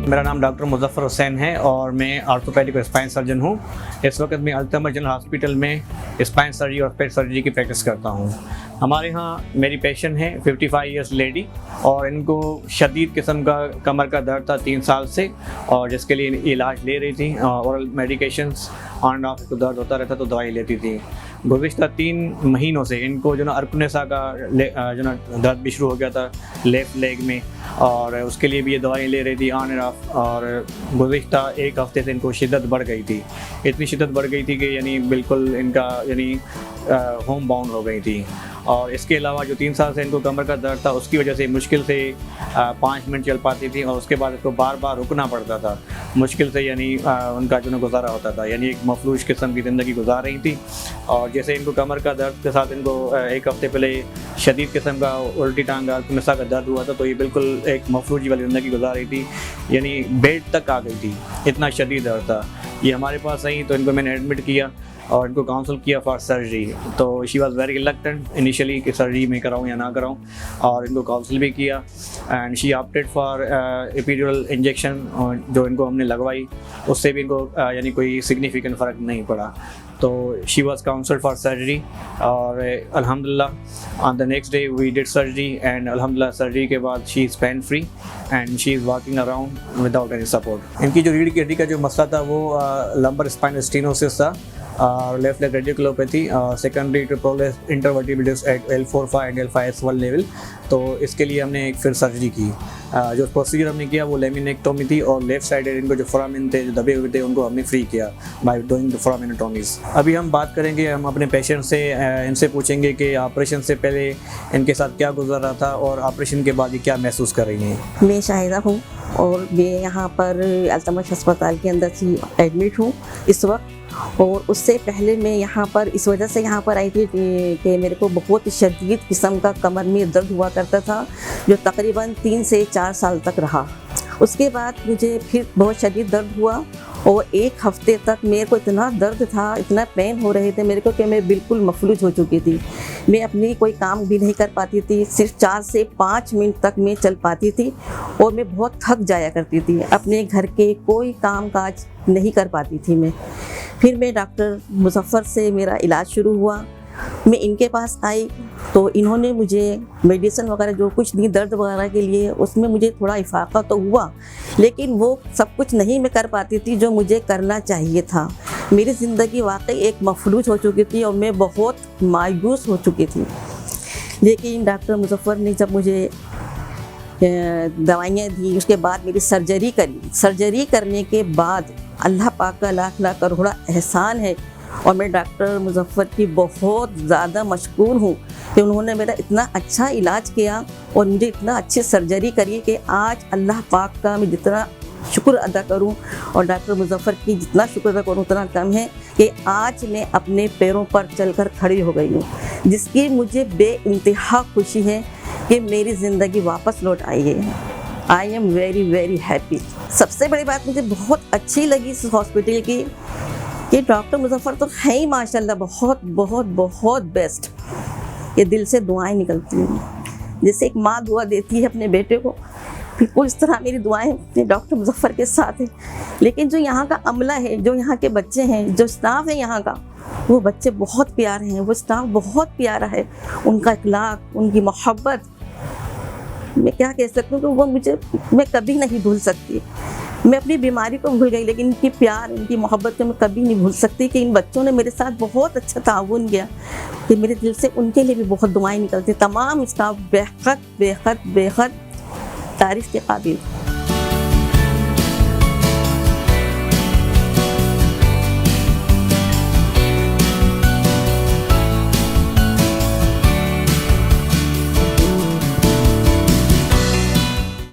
मेरा नाम डॉक्टर मुजफ्फर हुसैन है और मैं ऑर्थोपेडिक और स्पाइन सर्जन हूँ। इस वक्त मैं अल्तमर जनरल हॉस्पिटल में स्पाइन सर्जरी और पेट सर्जरी की प्रैक्टिस करता हूँ। हमारे यहाँ मेरी पेशेंट है 55 ईयर्स लेडी और इनको शदीद किस्म का कमर का दर्द था 3 साल से, और जिसके लिए इलाज ले रही थी। Oral medications on end of, दर्द होता रहता तो दवाई लेती थी। गुज़िश्ता 3 महीनों से इनको जो ना अर्कुनेसा का जो ना दर्द भी शुरू हो गया था लेफ़्ट लेग में, और उसके लिए भी ये दवाई ले रही थी ऑन एंड ऑफ। और गुज़िश्ता 1 हफ़्ते से इनको शिद्दत बढ़ गई थी, इतनी शिद्दत बढ़ गई थी कि यानी बिल्कुल इनका यानी होम बाउंड हो गई थी। और इसके अलावा जो 3 साल से इनको कमर का दर्द था उसकी वजह से मुश्किल से 5 मिनट चल पाती थी, और उसके बाद इसको बार बार रुकना पड़ता था। मुश्किल से यानी उनका जो ना गुजारा होता था, यानी एक मफलूज किस्म की ज़िंदगी गुजार रही थी। और जैसे इनको कमर का दर्द के साथ इनको 1 हफ़्ते पहले शदीद किस्म का उल्टी टांग अर्कुनेसा का दर्द हुआ था, तो ये बिल्कुल एक मफलूजी वाली ज़िंदगी गुजार रही थी, यानी बेड तक आ गई थी, इतना शदीद दर्द था। ये हमारे पास आई तो इनको मैंने एडमिट किया और इनको काउंसल किया फॉर सर्जरी। तो she was very reluctant initially कि सर्जरी में कराऊँ या ना कराऊँ, और इनको काउंसल भी किया and she opted for epidural injection जो इनको हमने लगवाई, उससे भी इनको यानी कोई सिग्निफिकेंट फ़र्क नहीं पड़ा। तो she was counselled for surgery, और अल्हम्दुलिल्लाह on the next day we did surgery and अल्हम्दुलिल्लाह सर्जरी के बाद she is pain free and she is walking around without any support. इनकी जो रीढ़ की हड्डी का जो मसला था वो लंबर स्पाइनल स्टेनोसिस था, left leg radiculopathy, secondary tripolus intervertebral at L4-5 and L5-S1 level. तो इसके लिए हमने एक फिर सर्जरी की। जो प्रोसीजर हमने किया वो लेमिनेक्टोमी थी, और लेफ्ट साइड इनको जो फोरामेन थे जो दबे हुए थे उनको हमने फ्री किया बाय डूइंग द फोरामेनोटोमीज। अभी हम बात करेंगे, हम अपने पेशेंट से इनसे पूछेंगे कि ऑपरेशन से पहले इनके साथ क्या गुजर रहा था और ऑपरेशन के बाद ये क्या महसूस कर रही हैं। मैं शाहिदा हूँ और मैं यहाँ पर अल्तमर अस्पताल के अंदर से एडमिट हूँ इस वक्त। और उससे पहले मैं यहाँ पर इस वजह से यहाँ पर आई थी कि मेरे को बहुत शदीद किस्म का कमर में दर्द हुआ करता था, जो तकरीबन 3 से 4 साल तक रहा। उसके बाद मुझे फिर बहुत शदीद दर्द हुआ और 1 हफ़्ते तक मेरे को इतना दर्द था, इतना पेन हो रहे थे मेरे को कि मैं बिल्कुल मफलूज हो चुकी थी। मैं अपनी कोई काम भी नहीं कर पाती थी, सिर्फ 4 से 5 मिनट तक मैं चल पाती थी, और मैं बहुत थक जाया करती थी। अपने घर के कोई काम काज नहीं कर पाती थी मैं। फिर मैं डॉक्टर मुजफ्फर से मेरा इलाज शुरू हुआ। मैं इनके पास आई तो इन्होंने मुझे मेडिसिन वगैरह जो कुछ दी दर्द वगैरह के लिए, उसमें मुझे थोड़ा इफाक़ा तो हुआ, लेकिन वो सब कुछ नहीं मैं कर पाती थी जो मुझे करना चाहिए था। मेरी ज़िंदगी वाकई एक मफलूज हो चुकी थी और मैं बहुत मायूस हो चुकी थी। लेकिन डॉक्टर मुजफ्फर ने जब मुझे दवाइयाँ दी, उसके बाद मेरी सर्जरी करी। सर्जरी करने के बाद अल्लाह पाक का लाख लाख करोड़ एहसान है, और मैं डॉक्टर मुजफ्फर की बहुत ज़्यादा मशकूर हूँ कि उन्होंने मेरा इतना अच्छा इलाज किया और मुझे इतना अच्छी सर्जरी करी कि आज अल्लाह पाक का मैं जितना शुक्र अदा करूं और डॉक्टर मुजफ्फर की जितना शुक्र अदा करूं उतना कम है कि आज मैं अपने पैरों पर चलकर खड़ी हो गई हूँ, जिसकी मुझे बेइंतहा खुशी है कि मेरी ज़िंदगी वापस लौट आई है। I am very very happy. सबसे बड़ी बात मुझे बहुत अच्छी लगी इस हॉस्पिटल की कि डॉक्टर मुजफ्फर तो है ही माशाल्लाह बहुत बहुत बहुत बेस्ट। ये दिल से दुआएं निकलती हैं, जैसे एक माँ दुआ देती है अपने बेटे को, बिल्कुल इस तरह मेरी दुआएं अपने डॉक्टर मुजफ्फर के साथ हैं। लेकिन जो यहाँ का अमला है, जो यहाँ के बच्चे हैं, जो स्टाफ है यहाँ का, वो बच्चे बहुत प्यारे हैं, वो स्टाफ बहुत प्यारा है। उनका इखलाक, उनकी मोहब्बत, मैं क्या कह सकती हूँ कि वो मैं कभी नहीं भूल सकती। मैं अपनी बीमारी को भूल गई, लेकिन इनकी प्यार, इनकी मोहब्बत को मैं कभी नहीं भूल सकती कि इन बच्चों ने मेरे साथ बहुत अच्छा ताउन किया, कि मेरे दिल से उनके लिए भी बहुत दुआएं निकलती। तमाम स्टाफ बेहद बेहद बेहद तारीफ़ के काबिल।